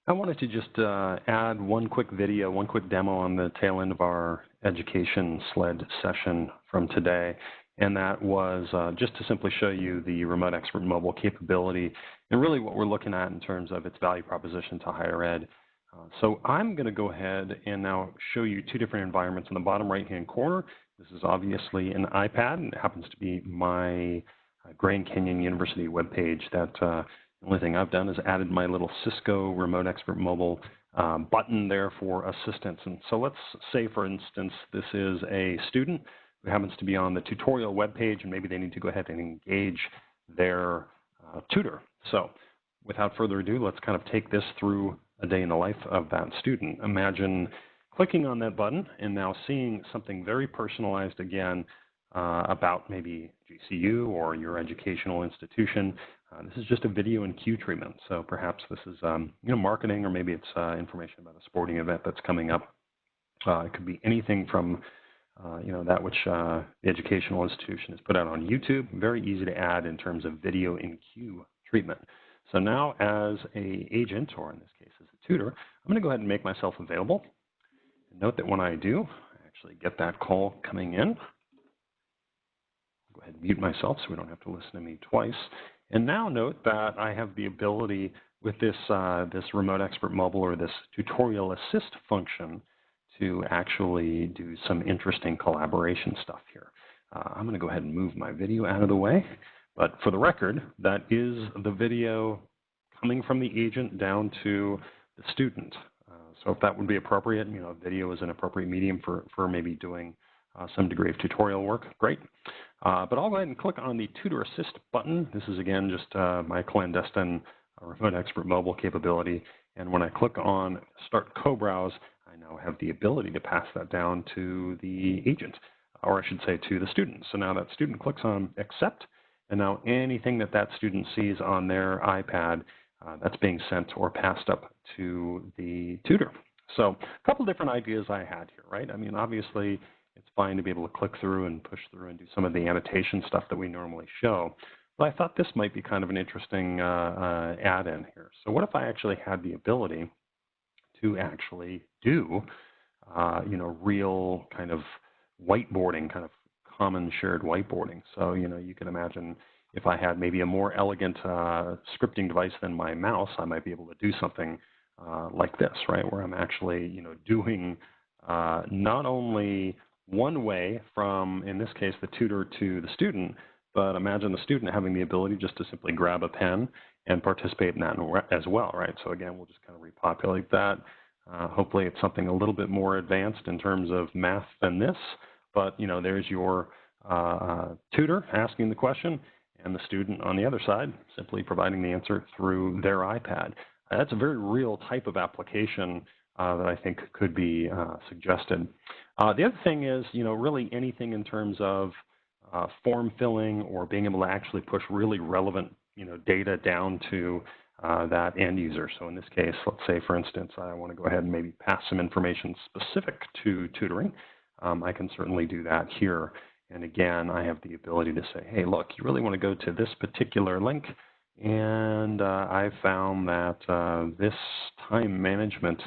I wanted to just add one quick video, one quick demo on the tail end of our education SLED session from today. And that was just to simply show you the Remote Expert Mobile capability and really what we're looking at in terms of its value proposition to higher ed. So I'm going to go ahead and now show you two different environments in the bottom right-hand corner. This is obviously an iPad, and it happens to be my Grand Canyon University webpage that the only thing I've done is added my little Cisco Remote Expert Mobile button there for assistance. And so let's say, for instance, this is a student who happens to be on the tutorial webpage, and maybe they need to go ahead and engage their tutor. So without further ado, let's kind of take this through a day in the life of that student. Imagine clicking on that button and now seeing something very personalized again about maybe GCU or your educational institution. This is just a video and cue treatment. So perhaps this is marketing, or maybe it's information about a sporting event that's coming up. It could be anything from that which the educational institution has put out on YouTube. Very easy to add in terms of video and cue treatment. So now as an agent, or in this case as a tutor, I'm going to go ahead and make myself available. And note that when I do, I actually get that call coming in. Go ahead and mute myself so we don't have to listen to me twice. And now note that I have the ability with this, this Remote Expert Mobile, or this Tutorial Assist function, to actually do some interesting collaboration stuff here. I'm going to go ahead and move my video out of the way. But for the record, that is the video coming from the agent down to the student. So if that would be appropriate, video is an appropriate medium for maybe doing some degree of tutorial work, great. But I'll go ahead and click on the Tutor Assist button. This is, again, just my clandestine Remote Expert Mobile capability. And when I click on Start Co-Browse, I now have the ability to pass that down to the agent, or I should say to the student. So now that student clicks on Accept, and now anything that that student sees on their iPad, that's being sent or passed up to the tutor. So a couple different ideas I had here, right? I mean, obviously, it's fine to be able to click through and push through and do some of the annotation stuff that we normally show. But I thought this might be kind of an interesting add-in here. So what if I actually had the ability to actually do, real kind of whiteboarding, kind of common shared whiteboarding. So, you can imagine if I had maybe a more elegant scripting device than my mouse, I might be able to do something like this, right, where I'm actually, doing not only one way from, in this case, the tutor to the student, but imagine the student having the ability just to simply grab a pen and participate in that as well, right? So again, we'll just kind of repopulate that. Hopefully it's something a little bit more advanced in terms of math than this, but there's your tutor asking the question, and the student on the other side simply providing the answer through their iPad. That's a very real type of application that I think could be suggested. The other thing is, really anything in terms of form filling or being able to actually push really relevant, data down to that end user. So in this case, let's say, for instance, I want to go ahead and maybe pass some information specific to tutoring. I can certainly do that here. And again, I have the ability to say, hey, look, you really want to go to this particular link. And I found that this time management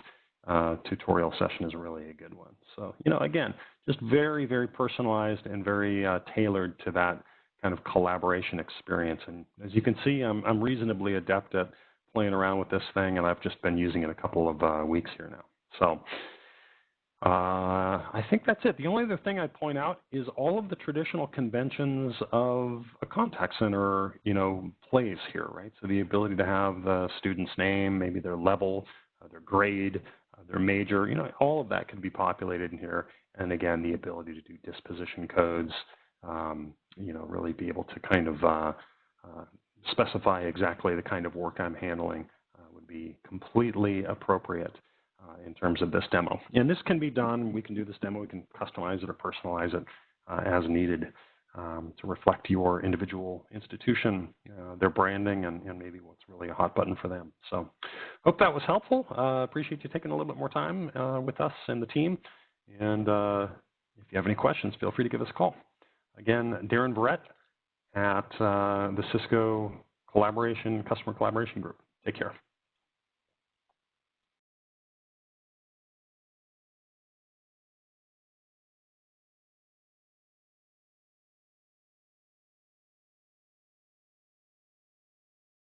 tutorial session is really a good one. So, again, just very, very personalized and very tailored to that kind of collaboration experience. And as you can see, I'm reasonably adept at playing around with this thing, and I've just been using it a couple of weeks here now. So I think that's it. The only other thing I'd point out is all of the traditional conventions of a contact center, plays here, right? So the ability to have the student's name, maybe their level, their grade, their major, all of that can be populated in here. And again, the ability to do disposition codes, really be able to kind of specify exactly the kind of work I'm handling would be completely appropriate in terms of this demo. And this can be done, we can do this demo, we can customize it or personalize it as needed to reflect your individual institution, their branding, and maybe what's really a hot button for them. So hope that was helpful. Appreciate you taking a little bit more time with us and the team. And if you have any questions, feel free to give us a call. Again, Darren Barrett at the Cisco Customer Collaboration Group. Take care.